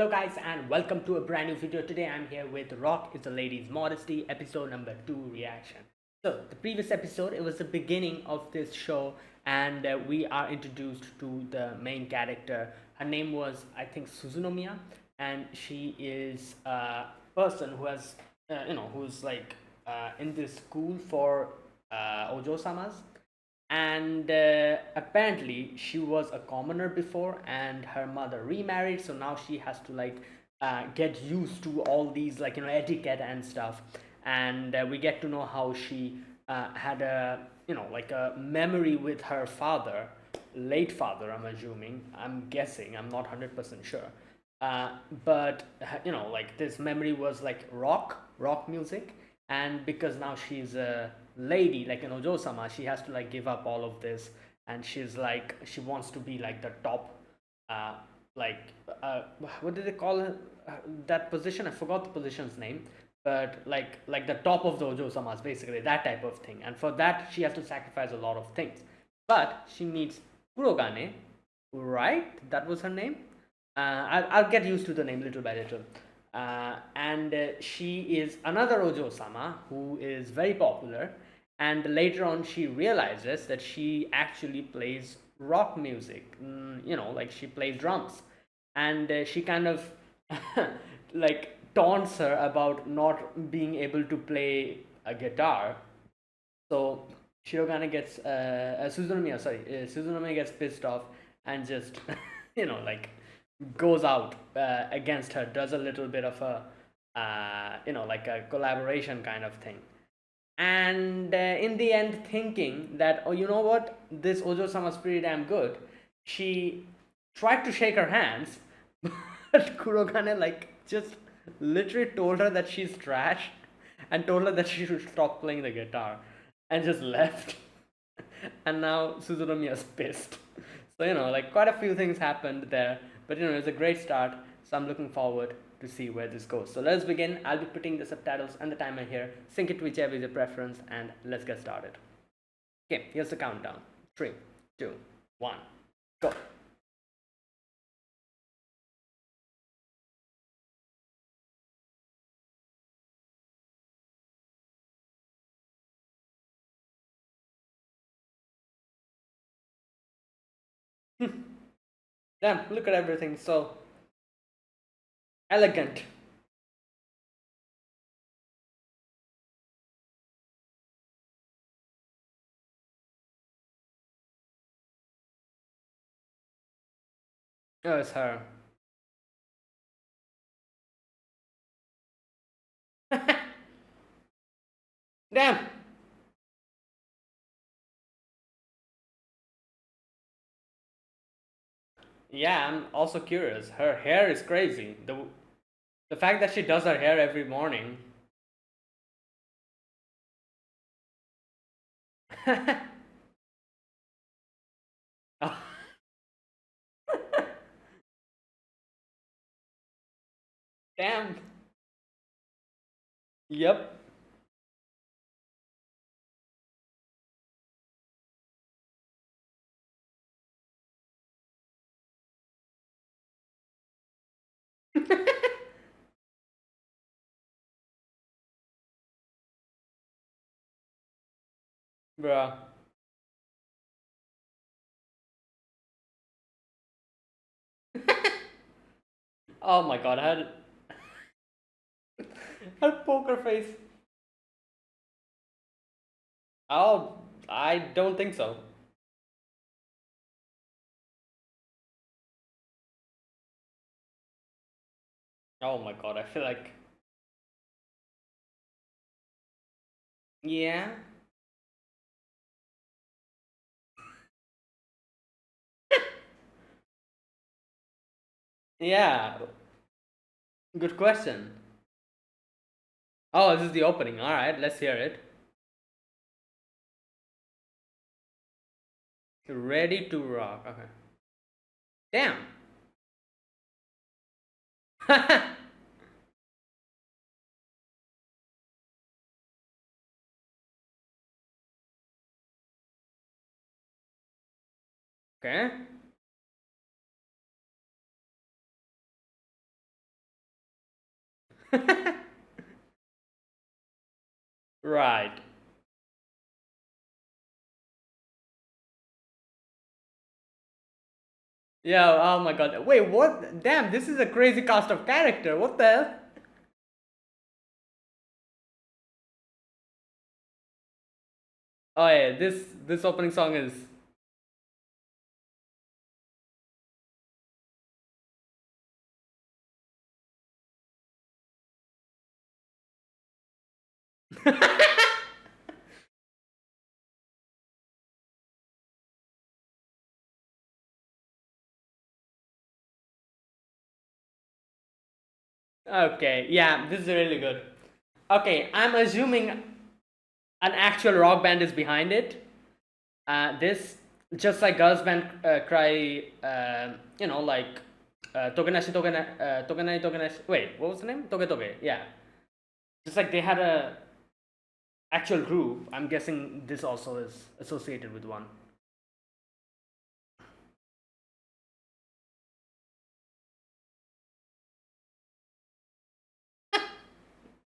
Hello guys and welcome to a brand new video. Today I'm here with Rock is a Lady's Modesty episode number 2 reaction. So the previous episode, it was the beginning of this show and we are introduced to the main character. Her name was, I think, Suzunomiya, and she is a person who has who's like in this school for Ojo-samas, and apparently she was a commoner before and her mother remarried, so now she has to like get used to all these like etiquette and stuff. And we get to know how she had a like a memory with her father, late father, I'm assuming, I'm guessing, I'm not 100% sure. But like this memory was like rock music, and because now she's a lady, like an Ojo-sama, she has to like give up all of this, and she's like she wants to be like the top, uh, like what did they call her, that position? I forgot the position's name, but like the top of the Ojo-samas, basically that type of thing. And for that, she has to sacrifice a lot of things. But she meets Kurogane, right? That was her name. I'll get used to the name little by little. And she is another Ojo-sama who is very popular. And later on, she realizes that she actually plays rock music. Like she plays drums, and she kind of like taunts her about not being able to play a guitar. So Suzunomiya gets pissed off and just like goes out against her, does a little bit of a like a collaboration kind of thing. And in the end, thinking that, oh, you know what, this Ojo-sama's pretty damn good, she tried to shake her hands, but Kurogane like just literally told her that she's trash and told her that she should stop playing the guitar and just left. And now Suzunomiya is pissed. So like quite a few things happened there, but it's a great start. So I'm looking forward to see where this goes. So let's begin. I'll be putting the subtitles and the timer here. Sync it to whichever is your preference, and let's get started. Okay, here's the countdown. 3, 2, 1, go. Damn, look at everything. So elegant. Oh, it's her. Damn. Yeah, I'm also curious. Her hair is crazy. The fact that she does her hair every morning. Oh. Damn. Yep. Bruh. Oh my god, her poker face. Oh, I don't think so. Oh my god, I feel like. Yeah. Yeah. Good question. Oh, this is the opening. Alright, let's hear it. Ready to rock. Okay. Damn. Okay. Right. Yeah, oh my god. Wait, what? Damn, this is a crazy cast of character. What the hell? Oh yeah, this opening song is okay. Yeah, this is really good. Okay, I'm assuming an actual rock band is behind it. This just like girls band cry, like Togenashi Togenashi. Wait, what was the name? Toge Toge. Yeah, just like they had a actual group. I'm guessing this also is associated with one.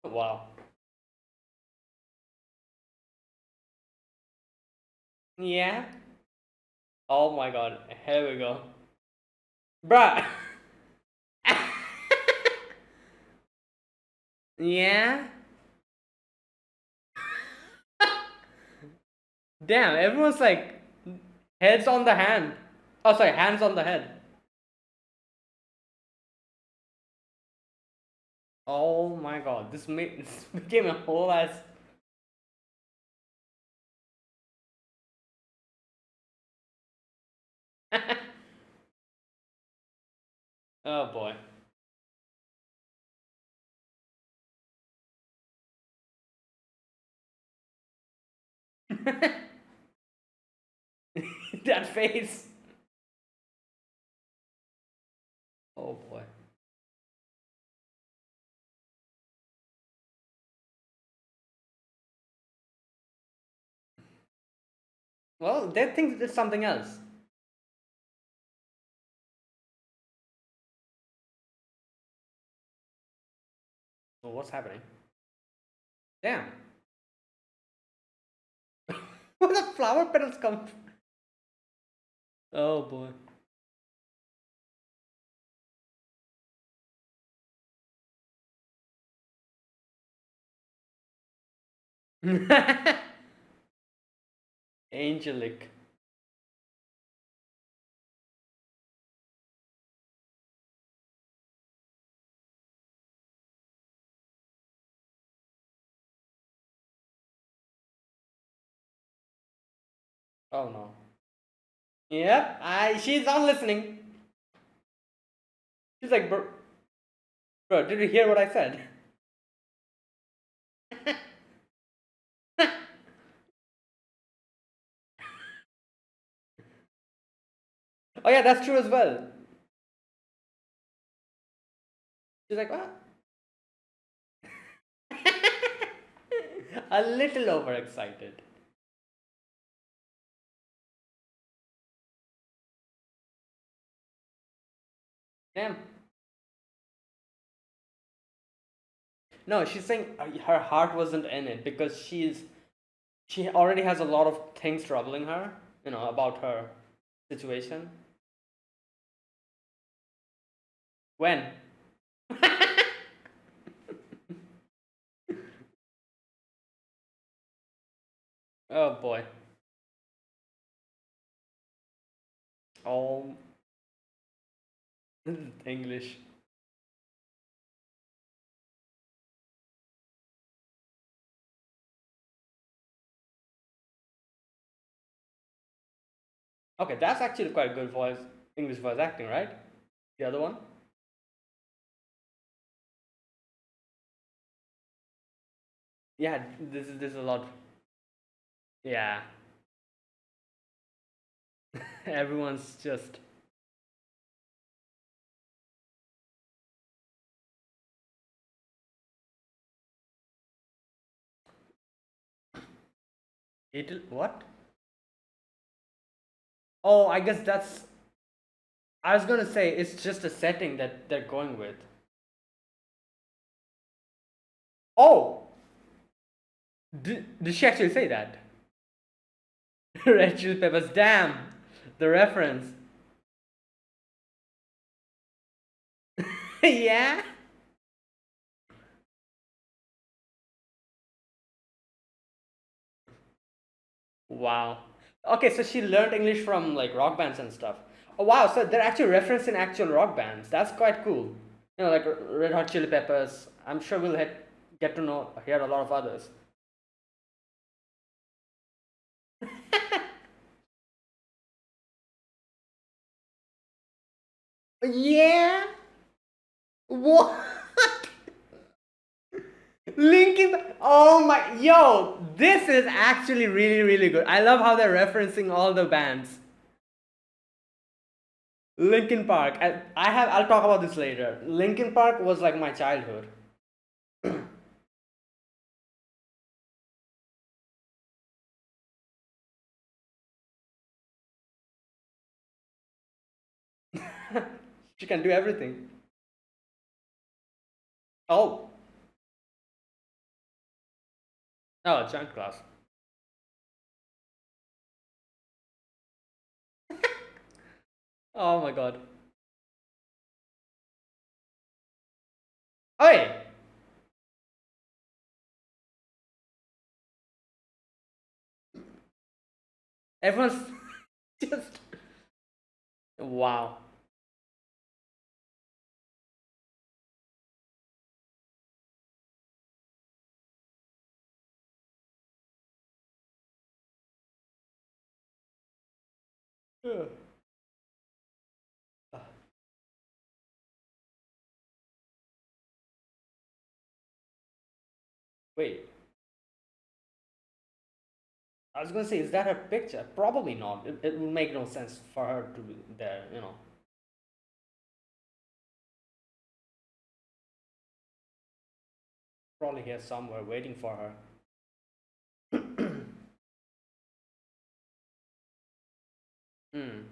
Wow. Yeah. Oh my god. Here we go, bruh. Yeah. Damn. Everyone's like heads on the hand. Oh, sorry, hands on the head. Oh my god. This made this became a whole ass. Oh boy. That face. Oh boy. Well, they think it's something else. So what's happening? Damn. Where the flower petals come from? Oh boy. Angelic. Oh no. Yep. She's not listening. She's like, bro, did you hear what I said? Oh yeah, that's true as well. She's like, what? A little overexcited. Damn. No, she's saying her heart wasn't in it because she already has a lot of things troubling her, about her situation. When? Oh boy. Oh, English. Okay, that's actually quite good voice, English voice acting, right? The other one? Yeah, this is a lot. Yeah, everyone's just. What? Oh, I guess that's. I was gonna say it's just a setting that they're going with. Oh, did she actually say that? Red Chili Peppers. Damn, the reference. Yeah. Wow. Okay, so she learned English from like rock bands and stuff. Oh wow, so they're actually referencing actual rock bands. That's quite cool. You know, like Red Hot Chili Peppers. I'm sure we'll get to know hear a lot of others. Yeah. What? Linkin. Oh my. Yo, this is actually really really good. I love how they're referencing all the bands. Linkin Park. I have. I'll talk about this later. Linkin Park was like my childhood. She can do everything. Oh. Oh, joint class. Oh my god. Hey, everyone's just wow. Ugh. Wait, I was gonna say, is that her picture? Probably not. It will make no sense for her to be there. You know, probably here somewhere waiting for her. Hmm.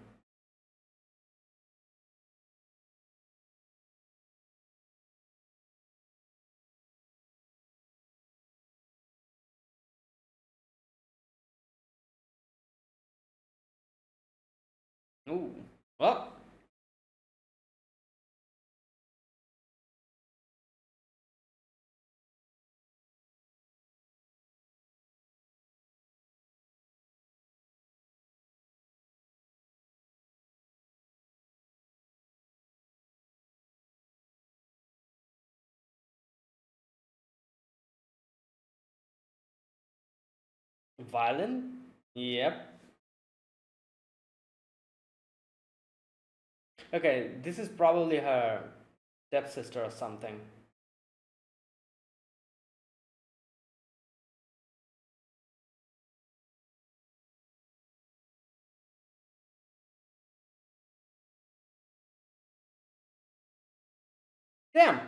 Ooh. Well, violin. Yep. Okay, this is probably her stepsister or something. Damn.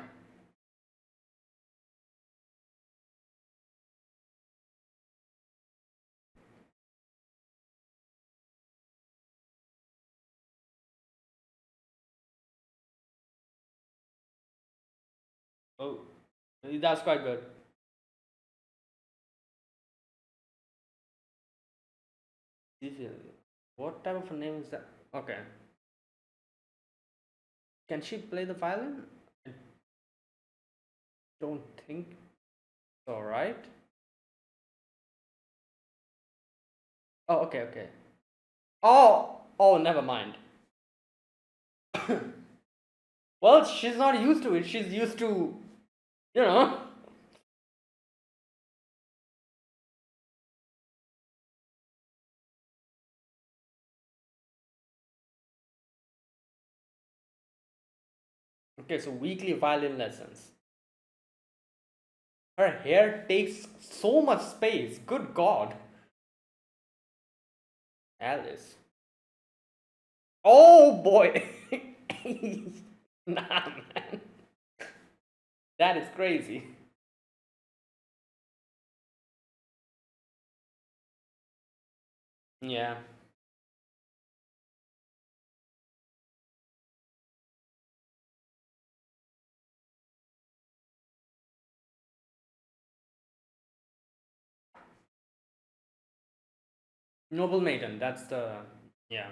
Oh, that's quite good. What type of a name is that? Okay. Can she play the violin? I don't think so, right? Oh, okay, okay. Oh, oh, never mind. Well, she's not used to it. She's used to, you know. Okay, so weekly violin lessons. Her hair takes so much space. Good God. Alice. Oh boy. Nah, man. That is crazy. Yeah. Noble maiden. That's the yeah.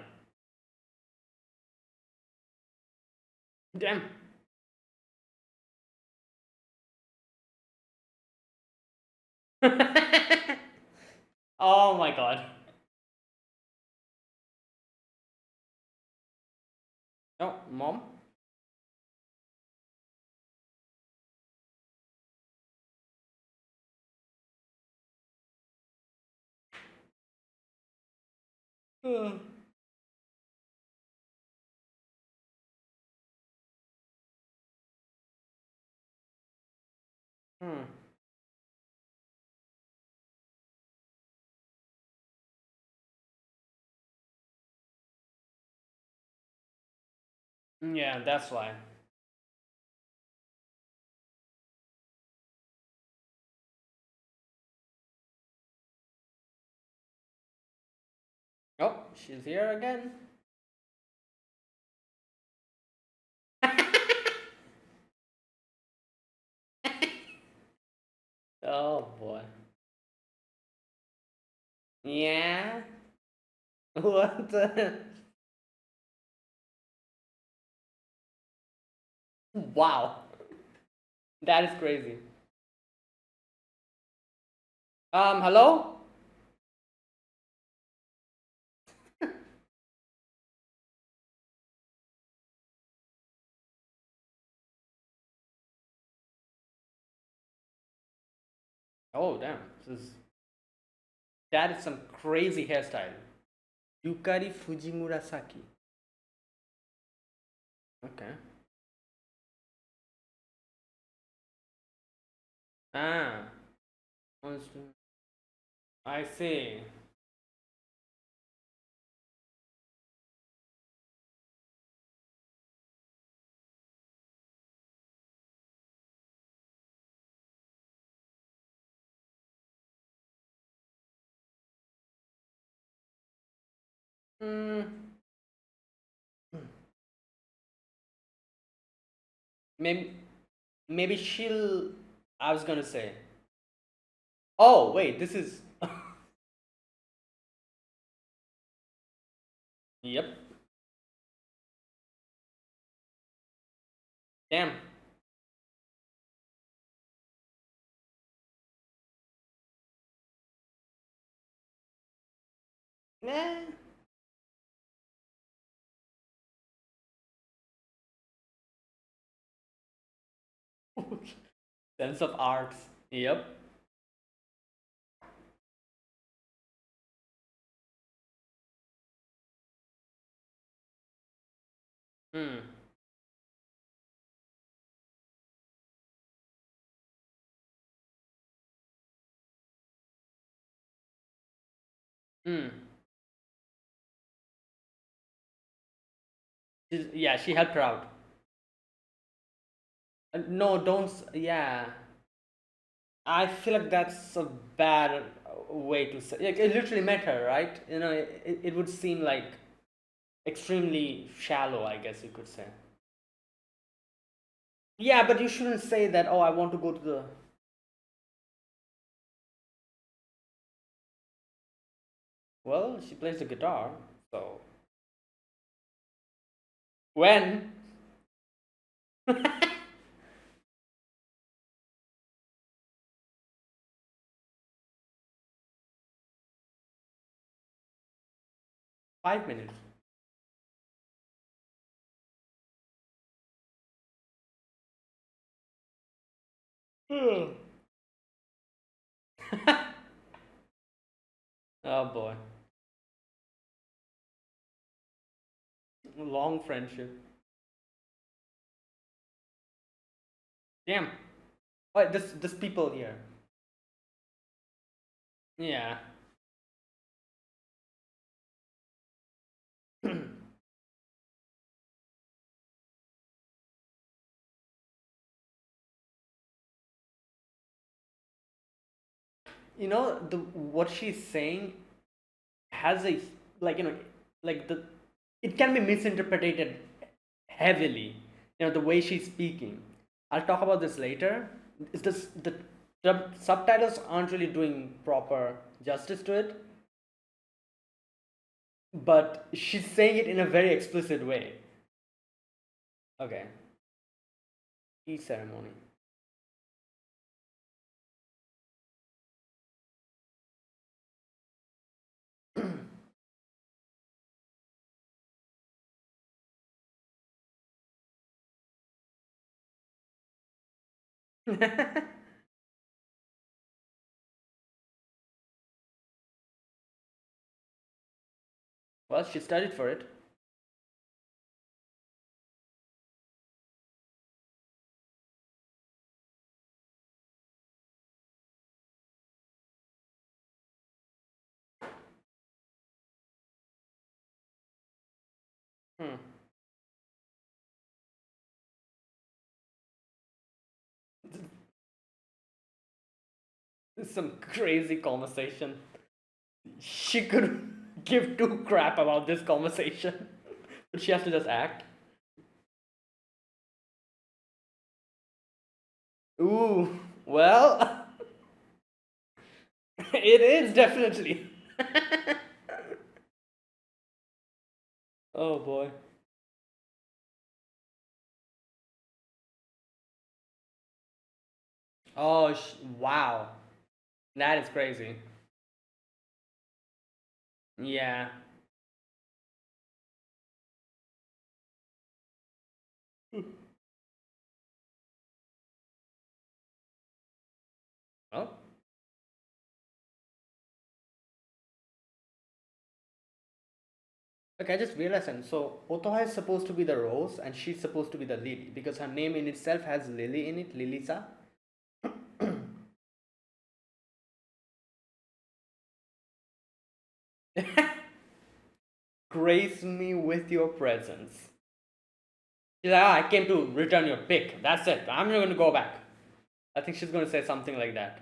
Damn. Oh my god. Oh, mom. Hmm. Yeah, that's why. Oh, she's here again. Oh boy. Yeah. What? Wow. That is crazy. Hello? Oh damn. That is some crazy hairstyle. Yukari Fujimurasaki. Okay. Ah. I see. Hmm. Maybe maybe she'll I was gonna say. Oh wait, this is Yep. Damn. Nah. Sense of arts. Yep. Hmm. Hmm. Yeah, she helped her out. No, don't. Yeah, I feel like that's a bad way to say. Like, it literally met her, right? It would seem like extremely shallow, I guess you could say. Yeah, but you shouldn't say that. Oh, I want to go to the. Well, she plays the guitar, so when 5 minutes. Oh boy, long friendship. Damn. Oh, this people here. Yeah. The what she's saying has a like like the it can be misinterpreted heavily. The way she's speaking. I'll talk about this later. It's this the subtitles aren't really doing proper justice to it. but she's saying it in a very explicit way. Okay. Tea ceremony. Well, she studied for it. Hmm. This is some crazy conversation. She could give two crap about this conversation, but she has to just act. Ooh, well, it is definitely. Oh boy. Oh, wow. That is crazy. Yeah. Oh, okay, I just realized something. So, Otoha is supposed to be the rose and she's supposed to be the lily because her name in itself has lily in it, Lilisa. Grace me with your presence. She's like, I came to return your pick. That's it. I'm not going to go back. I think she's going to say something like that.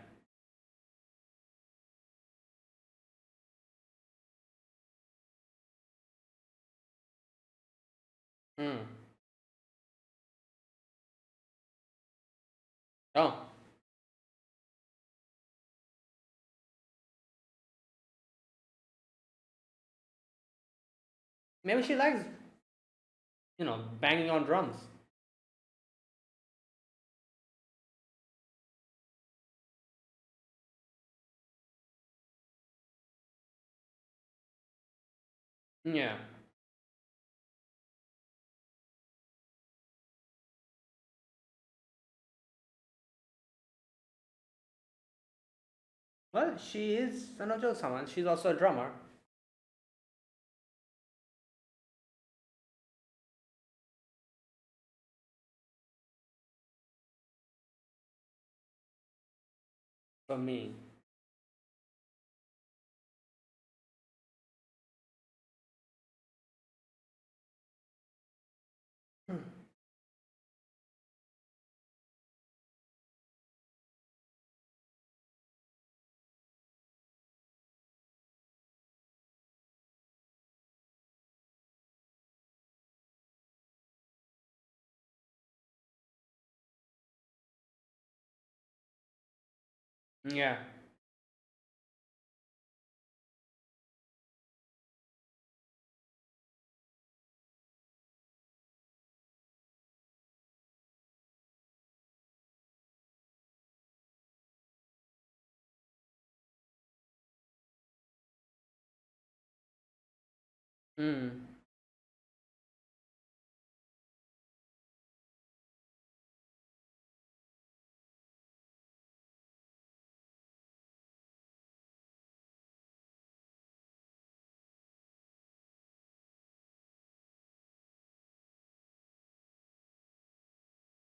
Hmm. Oh, maybe she likes, banging on drums. Yeah. Well, she is an Ojo-sama. She's also a drummer. For me. Yeah. Hmm.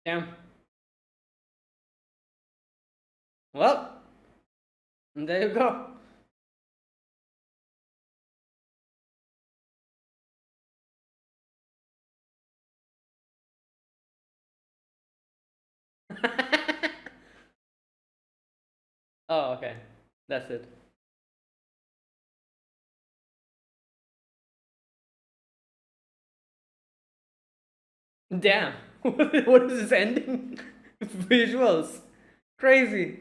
Damn. Well, there you go. Oh, okay. That's it. Damn. What is this ending? Visuals. Crazy.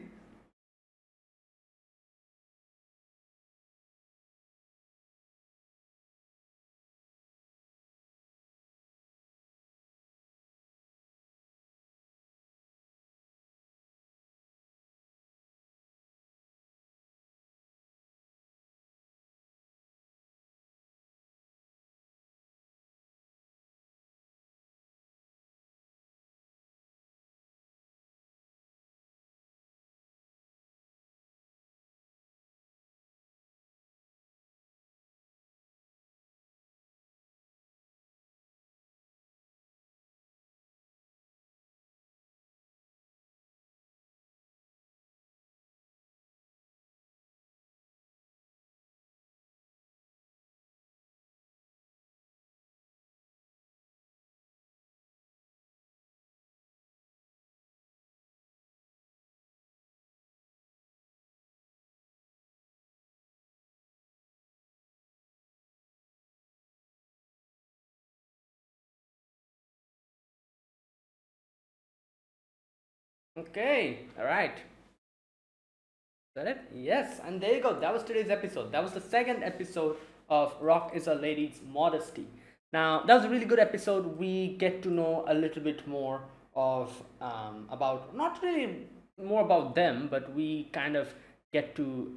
Okay, all right. Is that it? Yes, and there you go. That was today's episode. That was the second episode of Rock is a Lady's Modesty. Now, that was a really good episode. We get to know a little bit more of about, not really more about them, but we kind of get to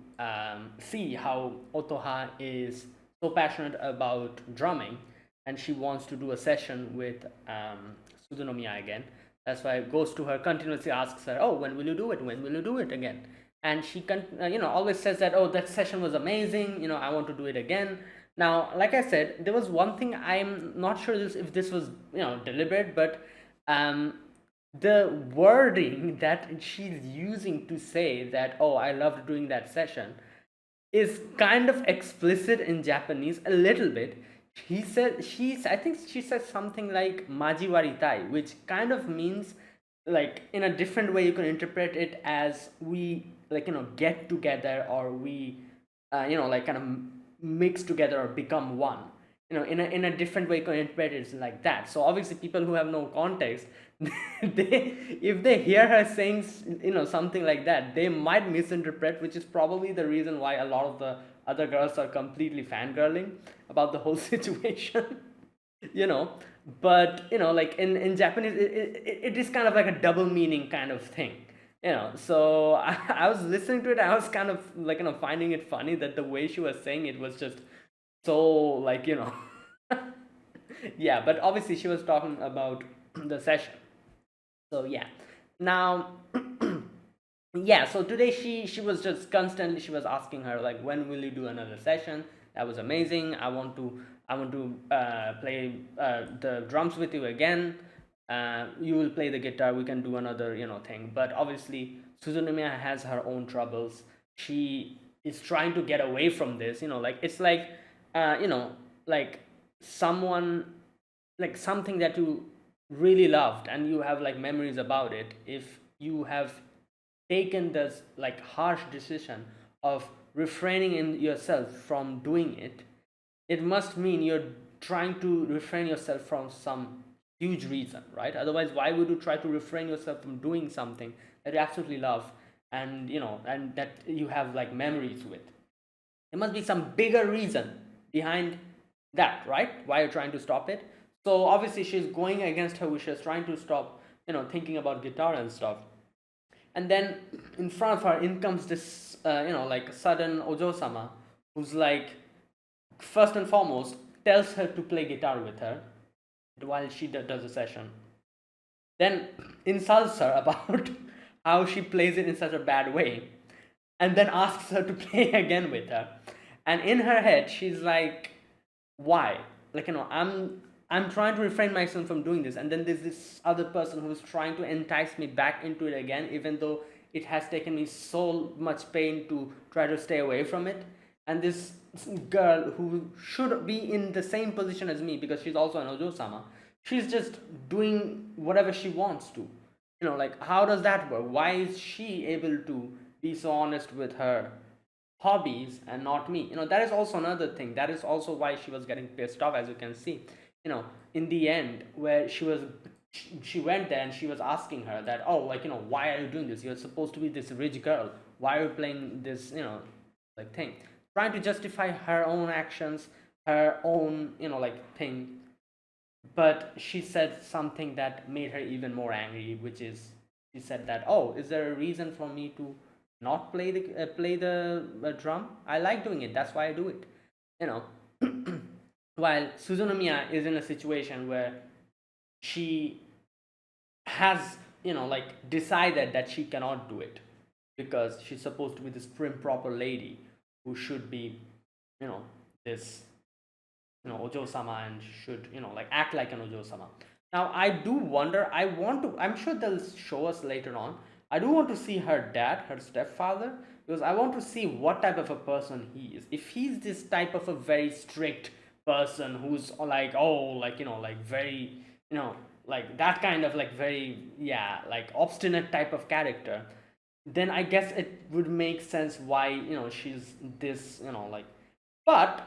see how Otoha is so passionate about drumming, and she wants to do a session with Suzunomiya again. That's why it goes to her, continuously asks her, "Oh, when will you do it? When will you do it again?" And she always says that, "Oh, that session was amazing. I want to do it again." Now, like I said, there was one thing I'm not sure if this was deliberate, but um, the wording that she's using to say that, "Oh, I loved doing that session," is kind of explicit in Japanese a little bit. I think she says something like "majiwaritai," which kind of means, like, in a different way you can interpret it as we, like, get together, or we like, kind of mix together or become one. In a different way you can interpret it like that. So obviously people who have no context, they, if they hear her saying something like that, they might misinterpret, which is probably the reason why a lot of the other girls are completely fangirling about the whole situation. you know but like in Japanese, it is kind of like a double meaning kind of thing. So I was listening to it. I was kind of like finding it funny that the way she was saying it was just so, like, yeah. But obviously she was talking about the session. So yeah. Now, yeah, so today she was just constantly, she was asking her, like, when will you do another session? That was amazing. I want to play the drums with you again. You will play the guitar, we can do another thing. But obviously Suzunomiya has her own troubles. She is trying to get away from this. Like, it's like uh, you know like someone, like something that you really loved and you have like memories about it. If you have taken this like harsh decision of refraining in yourself from doing it, it must mean you're trying to refrain yourself from some huge reason, right? Otherwise, why would you try to refrain yourself from doing something that you absolutely love, and and that you have like memories with? There must be some bigger reason behind that, right? Why you're trying to stop it. So obviously she's going against her wishes, trying to stop thinking about guitar and stuff. And then in front of her in comes this like sudden Ojo-sama, who's like, first and foremost, tells her to play guitar with her while she does a session, then insults her about how she plays it in such a bad way, and then asks her to play again with her. And in her head she's like, why? Like, I'm trying to refrain myself from doing this, and then there's this other person who's trying to entice me back into it again, even though it has taken me so much pain to try to stay away from it. And this girl who should be in the same position as me, because she's also an Ojo-sama, she's just doing whatever she wants to. Like, how does that work? Why is she able to be so honest with her hobbies and not me? That is also another thing. That is also why she was getting pissed off, as you can see. In the end, where she went there and she was asking her that, oh, like, why are you doing this? You're supposed to be this rich girl. Why are you playing this, like, thing? Trying to justify her own actions, her own, like, thing. But she said something that made her even more angry, which is, she said that, oh, is there a reason for me to not play the drum? I like doing it, that's why I do it. you know while Suzunomiya is in a situation where she has like decided that she cannot do it, because she's supposed to be this prim proper lady who should be this Ojo-sama, and should like act like an Ojo-sama. Now I do wonder, I'm sure they'll show us later on, I do want to see her dad, her stepfather, because I want to see what type of a person he is. If he's this type of a very strict person who's like, oh, like like very like that kind of like very, yeah, like obstinate type of character, then I guess it would make sense why she's this like. But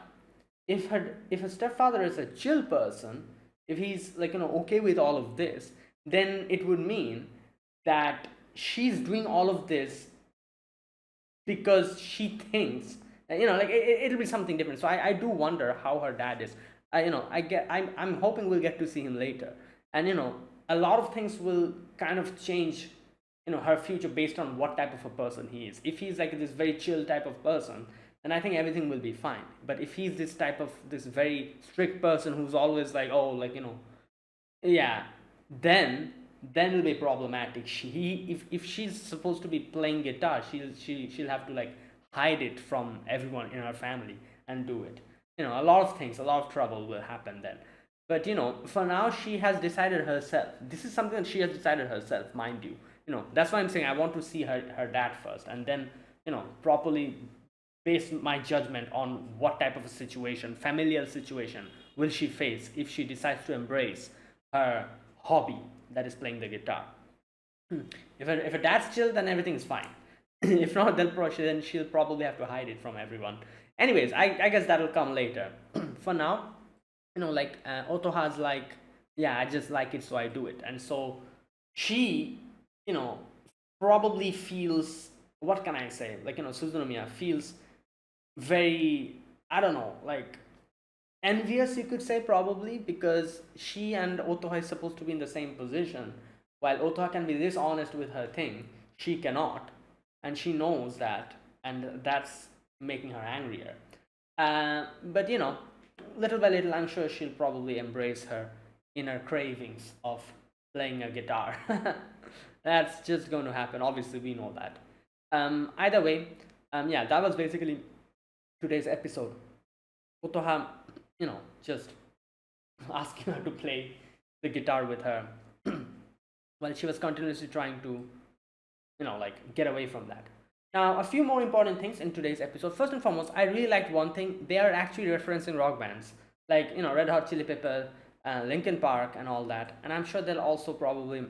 if her stepfather is a chill person, if he's like okay with all of this, then it would mean that she's doing all of this because she thinks like it'll be something different. So I do wonder how her dad is. I'm hoping we'll get to see him later, and a lot of things will kind of change her future based on what type of a person he is. If he's like this very chill type of person, then I think everything will be fine. But if he's this type of this very strict person who's always like, oh, like yeah, then it'll be problematic. If she's supposed to be playing guitar, she'll have to like hide it from everyone in her family and do it. A lot of things, a lot of trouble will happen then. But for now, she has decided herself. This is something that she has decided herself, mind you. That's why I'm saying I want to see her dad first, and then properly base my judgment on what type of a situation, familial situation, will she face if she decides to embrace her hobby, that is playing the guitar. If her dad's chill, then everything's fine. If not, then she'll probably have to hide it from everyone. Anyways, I guess that'll come later. For now, like Otoha's like, yeah, I just like it, so I do it. And so she, probably feels, what can I say? Like, Suzunomiya feels very, I don't know, like envious, you could say, probably, because she and Otoha is supposed to be in the same position. While Otoha can be this honest with her thing, she cannot, and she knows that, and that's making her angrier. But little by little, I'm sure she'll probably embrace her inner cravings of playing a guitar. That's just going to happen. Obviously, we know that. Either way, yeah, that was basically today's episode. Otoha, just asking her to play the guitar with her while she was continuously trying to, like get away from that. Now, a few more important things in today's episode. First and foremost, I really liked one thing. They are actually referencing rock bands like, Red Hot Chili Pepper, Linkin Park, and all that. And I'm sure they'll also probably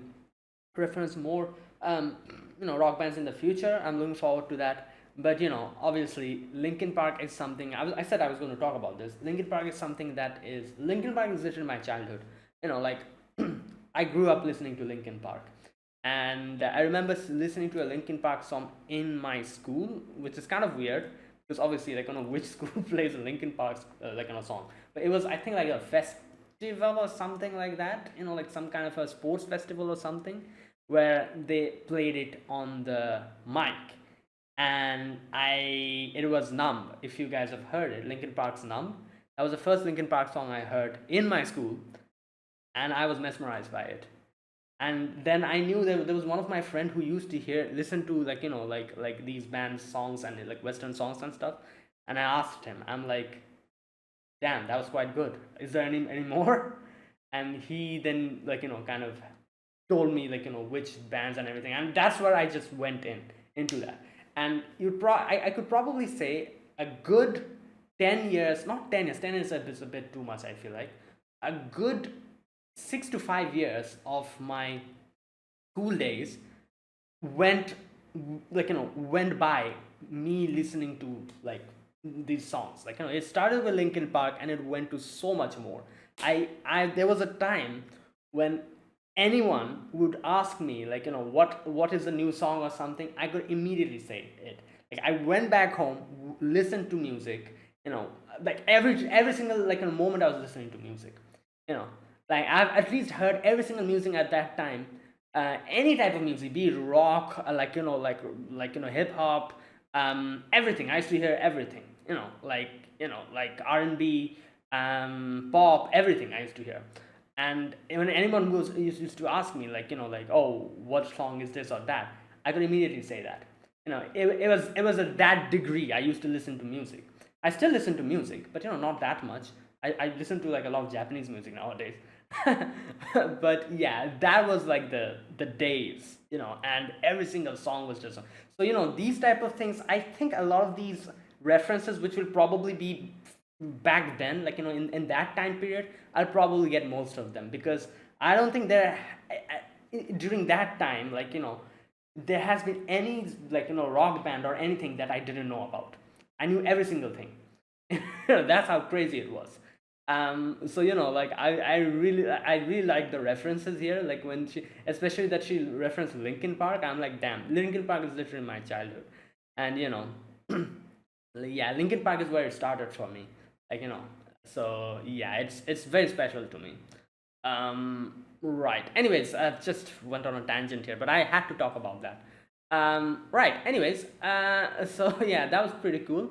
reference more, rock bands in the future. I'm looking forward to that. But obviously, Linkin Park is something I said I was going to talk about this. Linkin Park is literally my childhood. Like I grew up listening to Linkin Park, and I remember listening to a Linkin Park song in my school, which is kind of weird because obviously, like, which school plays a Linkin Park song. But it was, I think, like a festival or something like that. Like some kind of a sports festival or something, where they played it on the mic. And it was Numb. If you guys have heard it, Linkin Park's Numb. That was the first Linkin Park song I heard in my school, and I was mesmerized by it. And then I knew there was one of my friend who used to listen to like these band songs and like Western songs and stuff. And I asked him, I'm like, damn, that was quite good. Is there any more? And he then kind of told me which bands and everything, and that's where I just went into that. And I could probably say a good 10 years, not 10 years, 10 years is a bit too much, I feel like. A good 6 to 5 years of my school days went by me listening to like these songs. It started with Linkin Park and it went to so much more. There was a time when anyone would ask me what is the new song or something, I could immediately say it. Like I went back home, listened to music, like every single moment I was listening to music, like I've at least heard every single music at that time. Any type of music, be it rock, hip hop, everything. I used to hear everything, like R&B, pop, everything I used to hear. And when anyone used to ask me oh, what song is this or that, I could immediately say that. It was at that degree I used to listen to music. I still listen to music, but not that much. I listen to a lot of Japanese music nowadays. But yeah, that was like the days, and every single song was just so. These type of things, I think a lot of these references, which will probably be back then, in that time period, I'll probably get most of them, because I don't think during that time there has been any rock band or anything that I didn't know about. I knew every single thing. That's how crazy it was. So like I really like the references here, like when she, especially that she referenced Linkin Park. I'm like, damn, Linkin Park is literally my childhood. And yeah, Linkin Park is where it started for me, like so yeah, it's very special to me. Right, anyways, I just went on a tangent here, but I had to talk about that. Right, anyways, so yeah, that was pretty cool.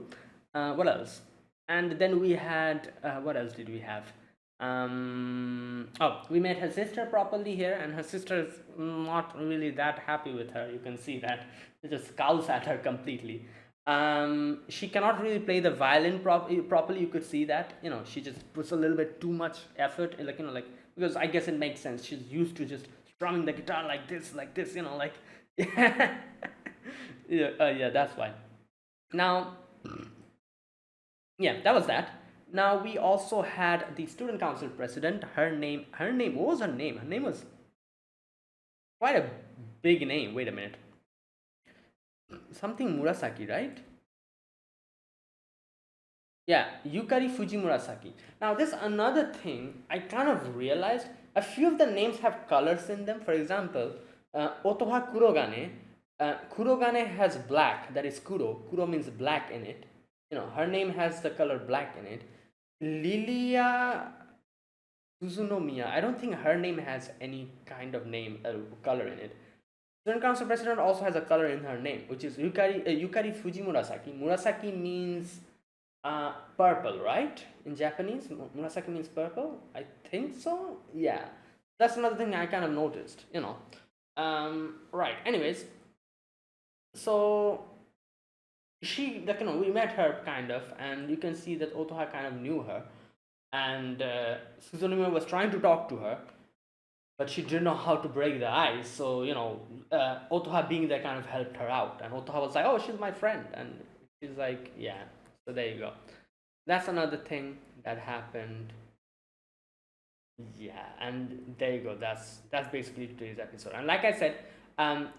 What else? And then we had, what else did we have? Oh, we met her sister properly here, and her sister is not really that happy with her. You can see that she just scowls at her completely. She cannot really play the violin properly. You could see that. She just puts a little bit too much effort, like because I guess it makes sense. She's used to just strumming the guitar like this, like this. Like yeah, yeah. That's why. Now, yeah, that was that. Now we also had the student council president. Her name. What was her name? Her name was quite a big name. Wait a minute. Something Murasaki, right? Yeah, Yukari Fujimurasaki. Now, this another thing I kind of realized. A few of the names have colors in them. For example, Otoha Kurogane. Kurogane has black. That is Kuro. Kuro means black in it. Her name has the color black in it. Lilia Suzunomiya. I don't think her name has any kind of name color in it. Student council president also has a color in her name, which is Yukari Fujimurasaki. Murasaki means purple, right? In Japanese, Murasaki means purple. I think so. Yeah, that's another thing I kind of noticed. Right. Anyways, so she, like, we met her kind of, and you can see that Otoha kind of knew her, and Suzunomi was trying to talk to her, but she didn't know how to break the ice. So Otoha being there kind of helped her out, and Otoha was like, "Oh, she's my friend," and she's like, "Yeah." So there you go. That's another thing that happened. Yeah, and there you go. That's basically today's episode. And like I said,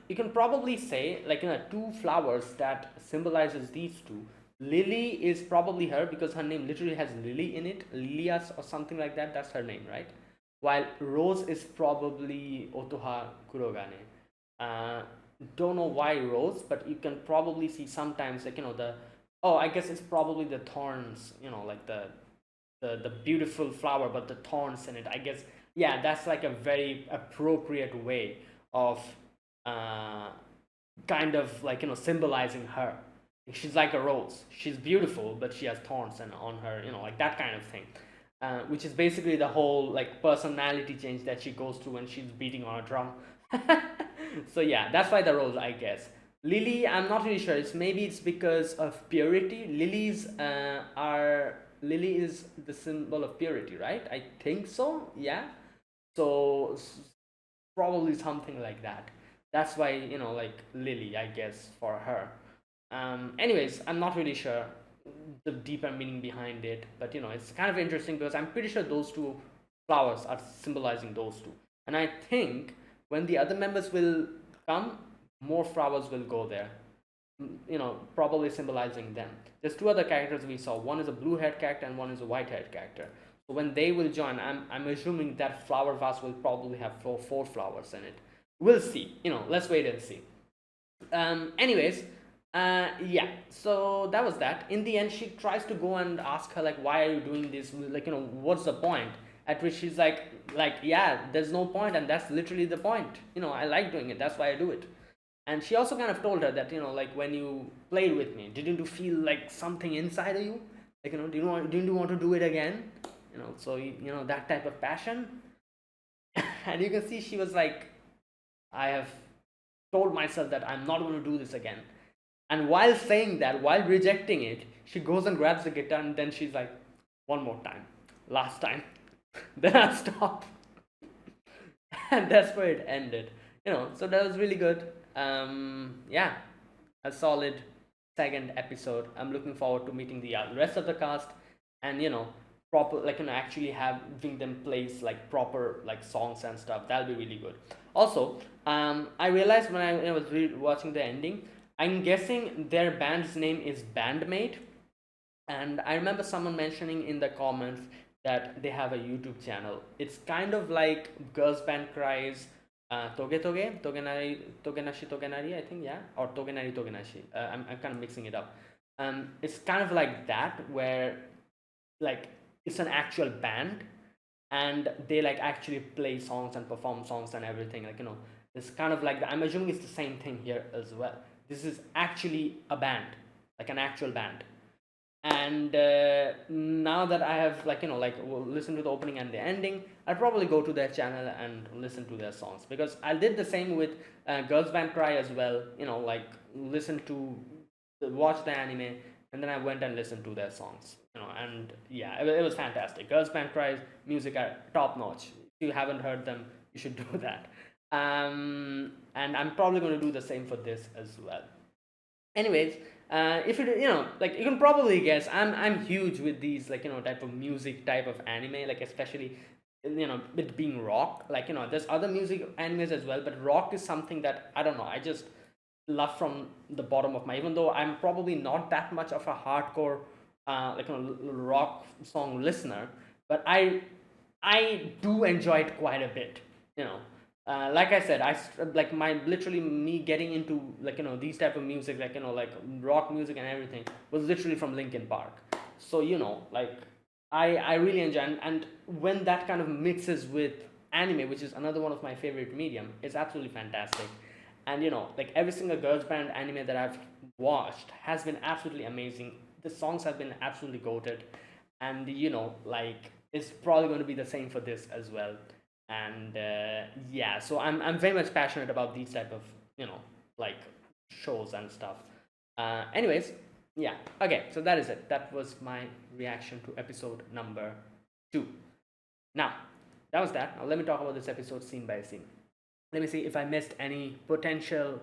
you can probably say, like, two flowers that symbolizes these two. Lily is probably her because her name literally has Lily in it, Lilias or something like that. That's her name, right? While Rose is probably Otoha Kurogane. Uh, don't know why Rose, but you can probably see sometimes, like, the, oh, I guess it's probably the thorns, like the beautiful flower, but the thorns in it. I guess, yeah, that's like a very appropriate way of uh, kind of, like, symbolizing her. She's like a rose. She's beautiful, but she has thorns and on her, like that kind of thing. Which is basically the whole, like, personality change that she goes through when she's beating on a drum. So yeah, that's why the rose, I guess. Lily, I'm not really sure. It's because of purity. Lily is the symbol of purity, right? I think so. Yeah. So probably something like that. That's why, like Lily, I guess, for her. Anyways, I'm not really sure the deeper meaning behind it, but it's kind of interesting because I'm pretty sure those two flowers are symbolizing those two. And I think when the other members will come, more flowers will go there, probably symbolizing them. There's two other characters we saw. One is a blue haired character and one is a white haired character. So when they will join, I'm assuming that flower vase will probably have four flowers in it. We'll see. Let's wait and see. Anyways, yeah. So that was that. In the end, she tries to go and ask her, like, why are you doing this? Like, what's the point? At which she's like, yeah, there's no point, and that's literally the point. I like doing it. That's why I do it. And she also kind of told her that, like, when you played with me, didn't you feel like something inside of you? Like, didn't you want to do it again? So that type of passion. And you can see she was like, I have told myself that I'm not going to do this again. And while saying that, while rejecting it, she goes and grabs the guitar, and then she's like, one more time, last time. Then I stop. And that's where it ended. So that was really good. Yeah, a solid second episode. I'm looking forward to meeting the rest of the cast, and proper, like, actually having them place, like, proper, like, songs and stuff. That'll be really good. Also, I realized when I was watching the ending, I'm guessing their band's name is Bandmate, and I remember someone mentioning in the comments that they have a YouTube channel. It's kind of like Girls Band Cries, Toge Toge, Togenari, Togenashi Togenari, I think, yeah, or Togenari Togenashi. I'm kind of mixing it up. It's kind of like that, where like it's an actual band, and they like actually play songs and perform songs and everything. Like, it's kind of like I'm assuming it's the same thing here as well. This is actually a band, like an actual band. And now that I have listened to the opening and the ending, I'll probably go to their channel and listen to their songs, because I did the same with Girls Band Cry as well. Like listen to watch the anime, and then I went and listened to their songs. And yeah, it was fantastic. Girls Band Cry's music are top notch. If you haven't heard them, you should do that. And I'm probably going to do the same for this as well. Anyways, if like you can probably guess, I'm huge with these type of music, type of anime, like especially it being rock. Like there's other music animes as well, but rock is something that I don't know, I just love from the bottom of my, even though I'm probably not that much of a hardcore rock song listener, but I do enjoy it quite a bit. Like I said, like my literally me getting into these type of music, like rock music and everything, was literally from Linkin Park. So like I really enjoy, and when that kind of mixes with anime, which is another one of my favorite medium, it's absolutely fantastic. And like every single girls band anime that I've watched has been absolutely amazing. The songs have been absolutely goated, and like it's probably going to be the same for this as well. And yeah, so I'm very much passionate about these type of like shows and stuff. Anyways, yeah, okay, so that is it. That was my reaction to episode number 2. Now that was that. Now let me talk about this episode scene by scene. Let me see if I missed any potential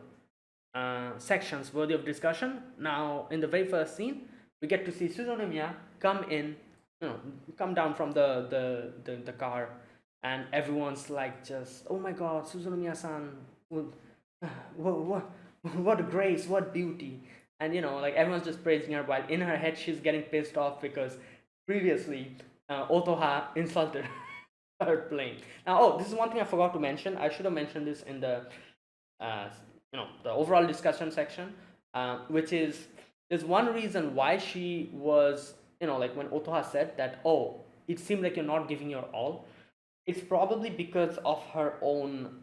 sections worthy of discussion. Now, in the very first scene, we get to see Suzunomiya come in, come down from the car, and everyone's like, just, oh my god, Suzunomiya-san, what grace, what beauty. And like everyone's just praising her, while in her head she's getting pissed off because previously Otoha insulted her playing. Now, oh, this is one thing I forgot to mention. I should have mentioned this in the the overall discussion section, which is, there's one reason why she was, like when Otoha said that, oh, it seemed like you're not giving your all. It's probably because of her own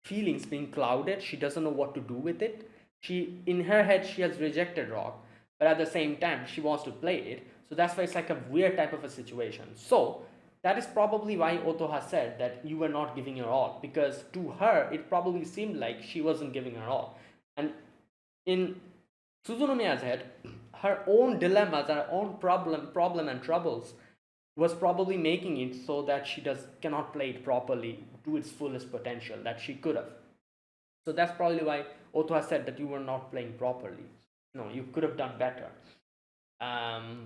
feelings being clouded. She doesn't know what to do with it. She, in her head, she has rejected rock, but at the same time, she wants to play it. So that's why it's like a weird type of a situation. So that is probably why Otoha said that you were not giving your all, because to her, it probably seemed like she wasn't giving her all. And in Suzunomiya's head, her own dilemmas, her own problem and troubles was probably making it so that she cannot play it properly to its fullest potential that she could have. So that's probably why Otoha said that you were not playing properly. No, you could have done better.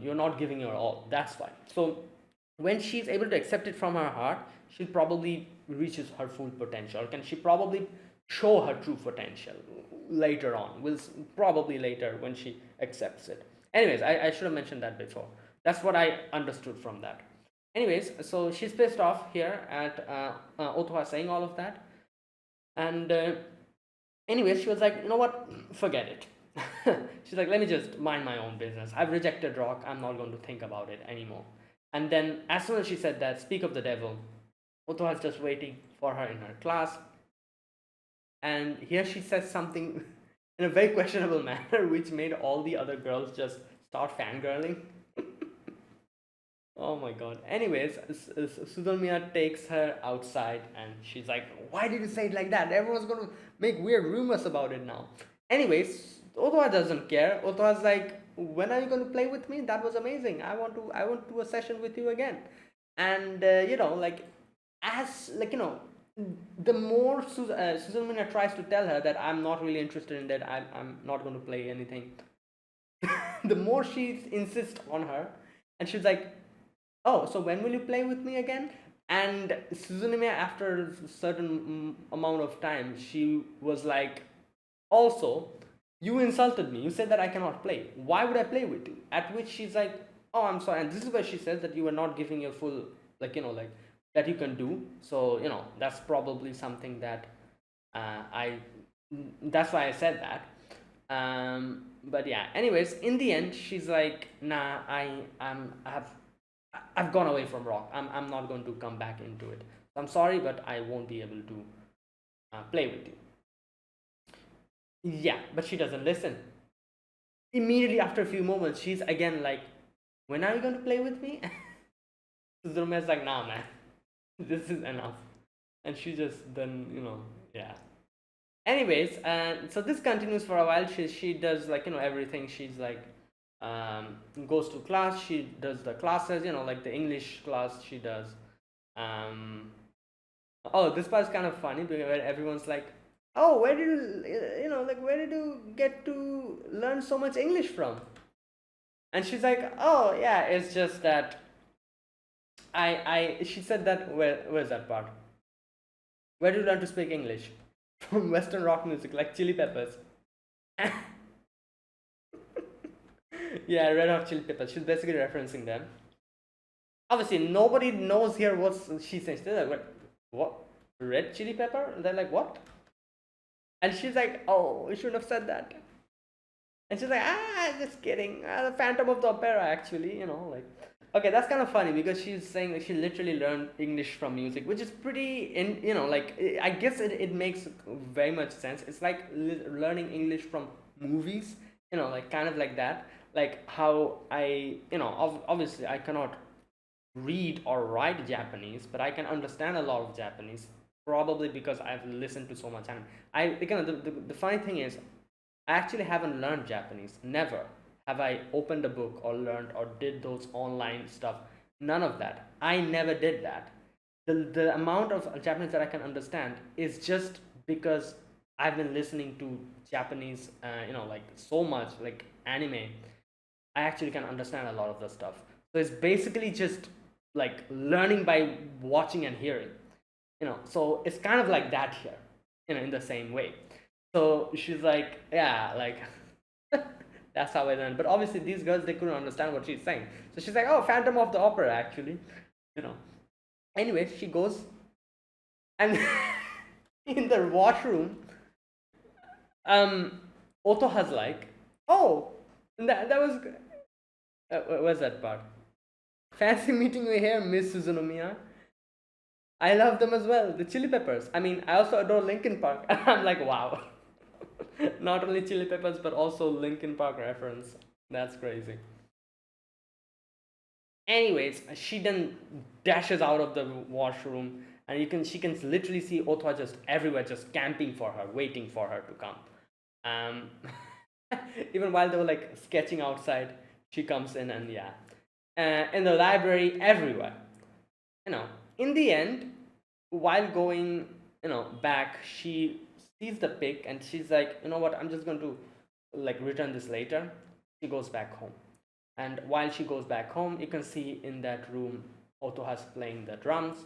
You're not giving your all. That's why. So when she's able to accept it from her heart, she'll probably reaches her full potential. Can she probably show her true potential later on? Will probably later when she accepts it. Anyways, I should have mentioned that before. That's what I understood from that. Anyways, so she's pissed off here at Otoha saying all of that. And anyways, she was like, you know what? Forget it. She's like, let me just mind my own business. I've rejected rock. I'm not going to think about it anymore. And then as soon as she said that, speak of the devil, Otoha's just waiting for her in her class. And here she says something in a very questionable manner, which made all the other girls just start fangirling. Oh my god. Anyways, Suzunomiya takes her outside and she's like, why did you say it like that? Everyone's going to make weird rumors about it now. Anyways, Otoha doesn't care. Otoha's like, when are you going to play with me? That was amazing. I want to do a session with you again. And like, as like, the more Suzunomiya tries to tell her that I'm not really interested in that, I'm not going to play anything, the more she insists on her. And she's like, oh, so when will you play with me again? And Suzunomiya, after a certain amount of time, she was like, also, you insulted me. You said that I cannot play. Why would I play with you? At which she's like, oh, I'm sorry. And this is where she says that you were not giving your full, like, like that you can do. So, that's probably something that I, that's why I said that. But yeah, anyways, in the end, she's like, nah, I've gone away from rock. I'm not going to come back into it. I'm sorry, but I won't be able to play with you. Yeah, but she doesn't listen. Immediately after a few moments, she's again like, when are you going to play with me? Suzume's like, nah, man, this is enough. And she just then, yeah. Anyways, so this continues for a while. She does like, everything. She's like, goes to class. She does the classes, like the English class she does. Um, oh, this part's kind of funny because where everyone's like, oh, where did like where did you get to learn so much English from? And she's like, oh yeah, it's just that she said that, where's that part? Where did you learn to speak English? From Western rock music, like Chili Peppers. Yeah, Red Hot Chili Peppers. She's basically referencing them. Obviously, nobody knows here what she's saying. They're like, what? Red Chili Pepper? And they're like, what? And she's like, oh, you shouldn't have said that. And she's like, just kidding. The Phantom of the Opera, actually, like. Okay, that's kind of funny because she's saying that she literally learned English from music, which is pretty, like, I guess it makes very much sense. It's like learning English from movies, like kind of like that. Like how I, obviously I cannot read or write Japanese, but I can understand a lot of Japanese, probably because I've listened to so much anime. The funny thing is, I actually haven't learned Japanese. Never have I opened a book or learned or did those online stuff. None of that. I never did that. The amount of Japanese that I can understand is just because I've been listening to Japanese, like so much, like anime. I actually can understand a lot of the stuff. So it's basically just like learning by watching and hearing, so it's kind of like that here, in the same way. So she's like, yeah, like that's how I learned. But obviously these girls, they couldn't understand what she's saying. So she's like, oh, Phantom of the Opera, actually, you know. Anyway, she goes and in the washroom, Otto has like, oh, that was where's that part? Fancy meeting you here, Miss Suzunomiya. I love them as well, the Chili Peppers. I mean, I also adore Linkin Park. I'm like, wow. Not only Chili Peppers, but also Linkin Park reference. That's crazy. Anyways, she then dashes out of the washroom, and she can literally see Otwa just everywhere, just camping for her, waiting for her to come. Even while they were like sketching outside, she comes in, and yeah, in the library, everywhere. You know, in the end, while going, back, she sees the pic, and she's like, you know what, I'm just going to like return this later. She goes back home, and while she goes back home, you can see in that room Otto has playing the drums.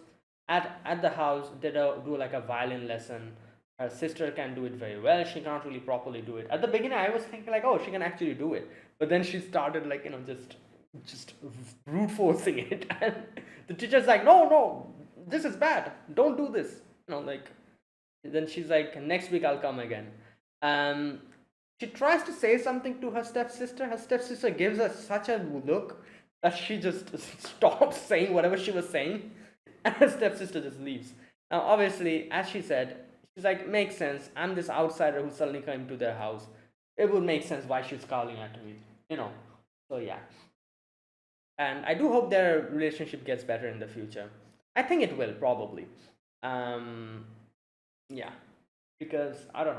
At the house, they do like a violin lesson. Her sister can do it very well. She can't really properly do it. At the beginning, I was thinking like, oh, she can actually do it, but then she started like, just brute forcing it, and the teacher's like, no, no, this is bad, don't do this, like. Then she's like, next week I'll come again. She tries to say something to her stepsister. Her stepsister gives her such a look that she just stops saying whatever she was saying, and her stepsister just leaves. Now obviously, as she said, she's like, makes sense, I'm this outsider who suddenly came to their house. It would make sense why she's calling at me, so yeah. And I do hope their relationship gets better in the future. I think it will, probably. Yeah, because I don't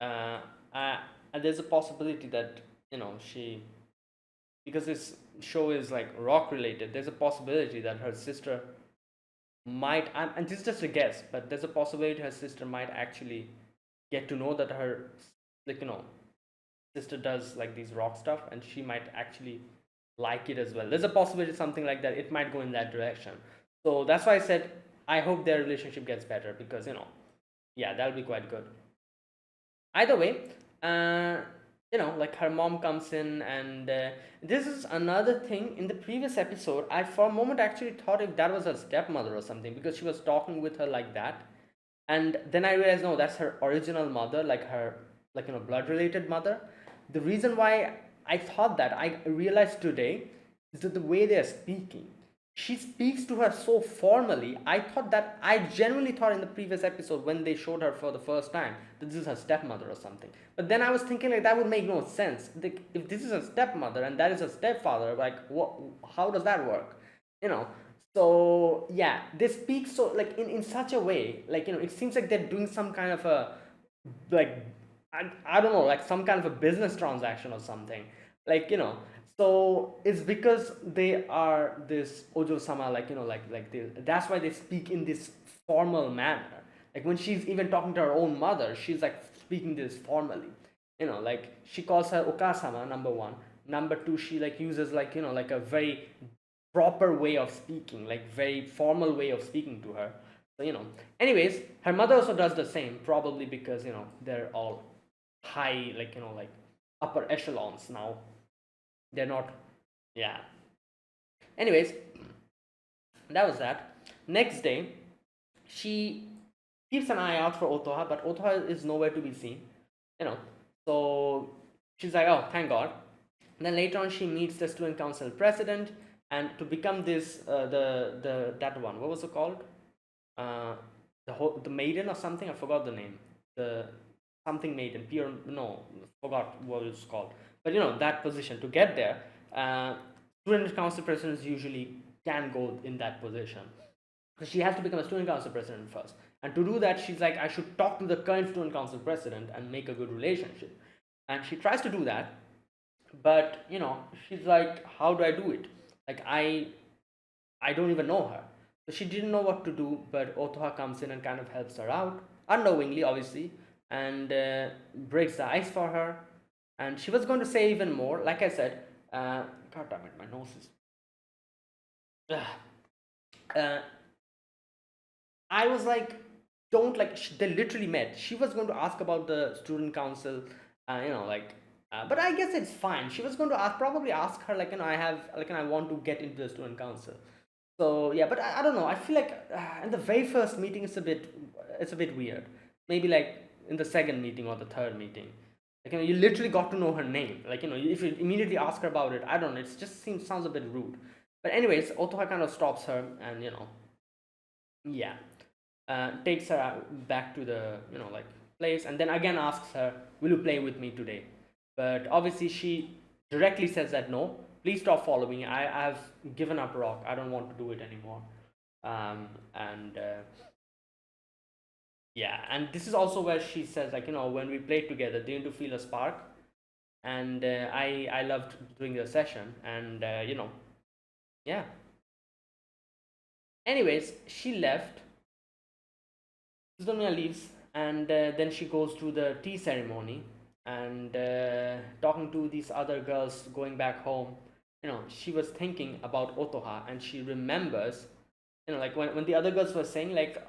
know. There's a possibility that, she, because this show is like rock related. There's a possibility that her sister might, and this is just a guess, but there's a possibility her sister might actually get to know that her, like, sister does like these rock stuff, and she might actually like it as well. There's a possibility something like that. It might go in that direction. So that's why I said I hope their relationship gets better, because yeah, that'll be quite good. Either way, like her mom comes in, and this is another thing. In the previous episode, I for a moment actually thought if that was her stepmother or something, because she was talking with her like that. And then I realized, no, that's her original mother, like her, like, blood related mother. The reason why I thought that, I realized today, is that the way they're speaking, she speaks to her so formally. I thought that, I genuinely thought in the previous episode when they showed her for the first time that this is her stepmother or something. But then I was thinking, like, that would make no sense. Like, if this is her stepmother and that is her stepfather, like, what, how does that work, you know so yeah, they speak so, like, in such a way, like, it seems like they're doing some kind of a, like, I don't know, like some kind of a business transaction or something, like, so it's because they are this Ojo sama, like, that's why they speak in this formal manner. Like, when she's even talking to her own mother, she's like speaking this formally, like she calls her Okasama, number one. Number two, she like uses, like, like a very proper way of speaking, like very formal way of speaking to her. So, anyways, her mother also does the same, probably because, they're all high, like, like upper echelons now. They're not, yeah. Anyways, that was that. Next day, she keeps an eye out for Otoha, but Otoha is nowhere to be seen, you know. So she's like, oh, thank God. And then later on, she meets the student council president, and to become this, the that one, what was it called? Uh, the maiden or something. I forgot the name. The something maiden. Pure, no, forgot what it's called. But that position, to get there, student council presidents usually can go in that position. So she has to become a student council president first. And to do that, she's like, I should talk to the current student council president and make a good relationship. And she tries to do that, but she's like, how do I do it? Like, I don't even know her. So she didn't know what to do, but Otoha comes in and kind of helps her out, unknowingly, obviously, and breaks the ice for her. And she was going to say even more. Like I said, God damn it, my nose is. I was like, don't, like, they literally met. She was going to ask about the student council, but I guess it's fine. She was going to probably ask her, like, I have, like, I want to get into the student council. So yeah, but I don't know. I feel like in the very first meeting, it's a bit weird. Maybe like in the second meeting or the third meeting, like, you literally got to know her name. Like, if you immediately ask her about it, I don't know. It just sounds a bit rude. But anyways, Otoha kind of stops her, and yeah, takes her back to the like place, and then again asks her, "Will you play with me today?" But obviously she directly says that no. Please stop following me. I've given up rock. I don't want to do it anymore. And yeah, and this is also where she says, like, when we played together, didn't you feel a spark? And I loved doing the session, and yeah. Anyways, she left. Suzumiya leaves, and then she goes to the tea ceremony, and talking to these other girls going back home. She was thinking about Otoha, and she remembers, like, when the other girls were saying, like,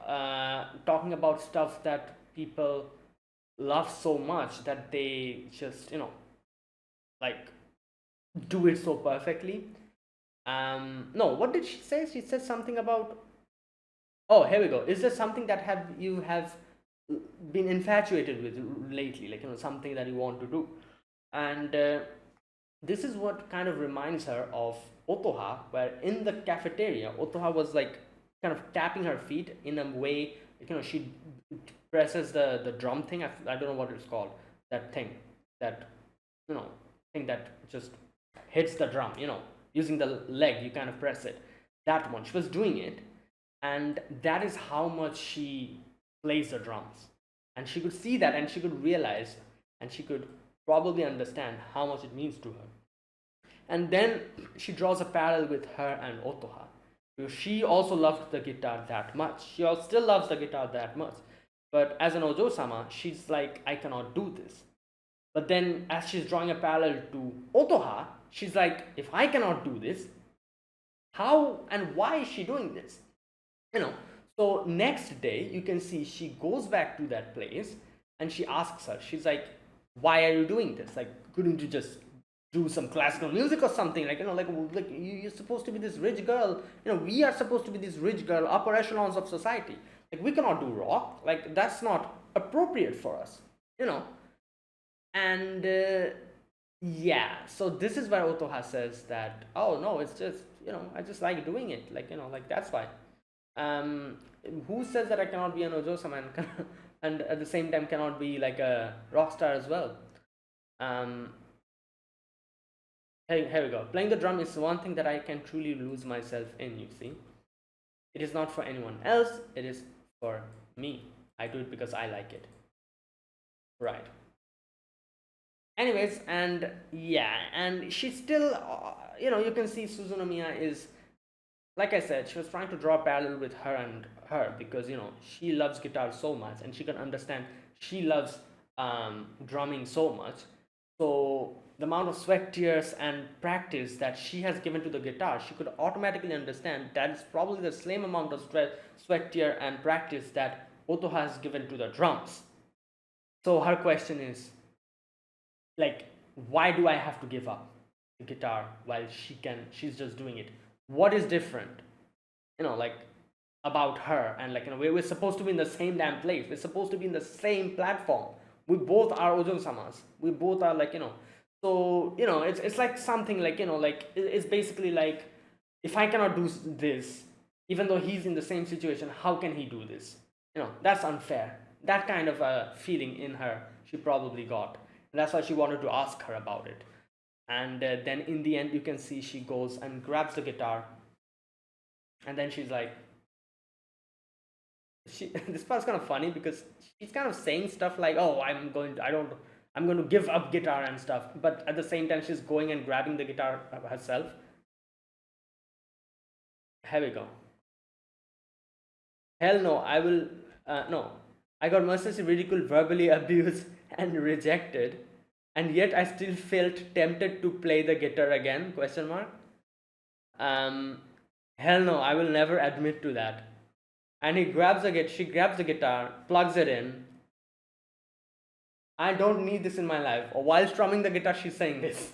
talking about stuff that people love so much that they just, like, do it so perfectly. No, what did she say? She said something about, oh, here we go. Is there something that you have been infatuated with lately, like, something that you want to do? And this is what kind of reminds her of Otoha, where in the cafeteria, Otoha was like kind of tapping her feet in a way, like, she presses the drum thing. I don't know what it's called. That thing, that you know thing that just hits the drum. Using the leg, you kind of press it. That one, she was doing it, and that is how much she plays the drums. And she could see that, and she could realize, and she could probably understand how much it means to her. And then she draws a parallel with her and Otoha, because she also loved the guitar that much. She still loves the guitar that much. But as an Ojo-sama, she's like, I cannot do this. But then as she's drawing a parallel to Otoha, she's like, if I cannot do this, how and why is she doing this? So next day, you can see she goes back to that place, and she asks her, she's like, why are you doing this? Like, couldn't you just do some classical music or something? Like, like you're supposed to be this rich girl. We are supposed to be this rich girl, upper echelons of society. Like, we cannot do rock. Like, that's not appropriate for us. You know. And yeah, so this is where Otoha says that, oh no, it's just, I just like doing it. Like, like that's why. Um, who says that I cannot be an Ojo-sama and at the same time cannot be like a rock star as well? Here we go. Playing the drum is one thing that I can truly lose myself in, you see. It is not for anyone else, it is for me. I do it because I like it. Right. Anyways, and yeah, and she's still, you can see Suzunomiya is, like I said, she was trying to draw a parallel with her because, she loves guitar so much and she can understand she loves drumming so much. So the amount of sweat, tears, and practice that she has given to the guitar, she could automatically understand that is probably the same amount of sweat, tear, and practice that Oto has given to the drums. So her question is, like, why do I have to give up the guitar while she's just doing it? What is different, like, about her? And like, we're supposed to be in the same damn place, we're supposed to be in the same platform, we both are Ojon-samas, we both are like, so it's like something like, like it's basically like, if I cannot do this, even though he's in the same situation, how can he do this? That's unfair. That kind of a feeling in her she probably got, and that's why she wanted to ask her about it. And then in the end, you can see she goes and grabs the guitar, and then she's like, this part's kind of funny because she's kind of saying stuff like, oh, I'm going to give up guitar and stuff, but at the same time she's going and grabbing the guitar herself. Here we go. Hell no, I will no, I got mercilessly ridiculed, verbally abused, and rejected, and yet I still felt tempted to play the guitar again, question mark. Hell no, I will never admit to that. And she grabs the guitar, plugs it in. I don't need this in my life. Or while strumming the guitar, she's saying this.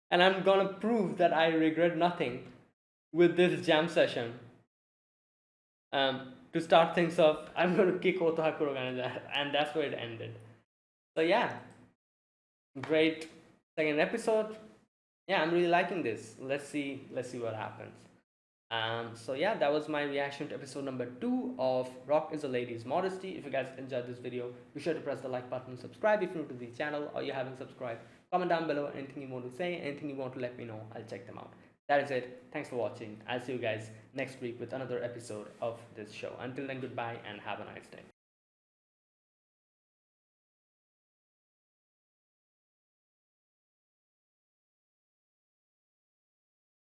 And I'm gonna prove that I regret nothing with this jam session. To start things off, I'm gonna kick Otoha Kurogane, and that's where it ended. So yeah, great second episode. Yeah, I'm really liking this. Let's see what happens. So yeah, that was my reaction to episode number 2 of Rock is a Lady's Modesty. If you guys enjoyed this video, be sure to press the like button, subscribe if you're new to the channel or you haven't subscribed. Comment down below anything you want to say, anything you want to let me know. I'll check them out. That is it. Thanks for watching. I'll see you guys next week with another episode of this show. Until then, goodbye and have a nice day.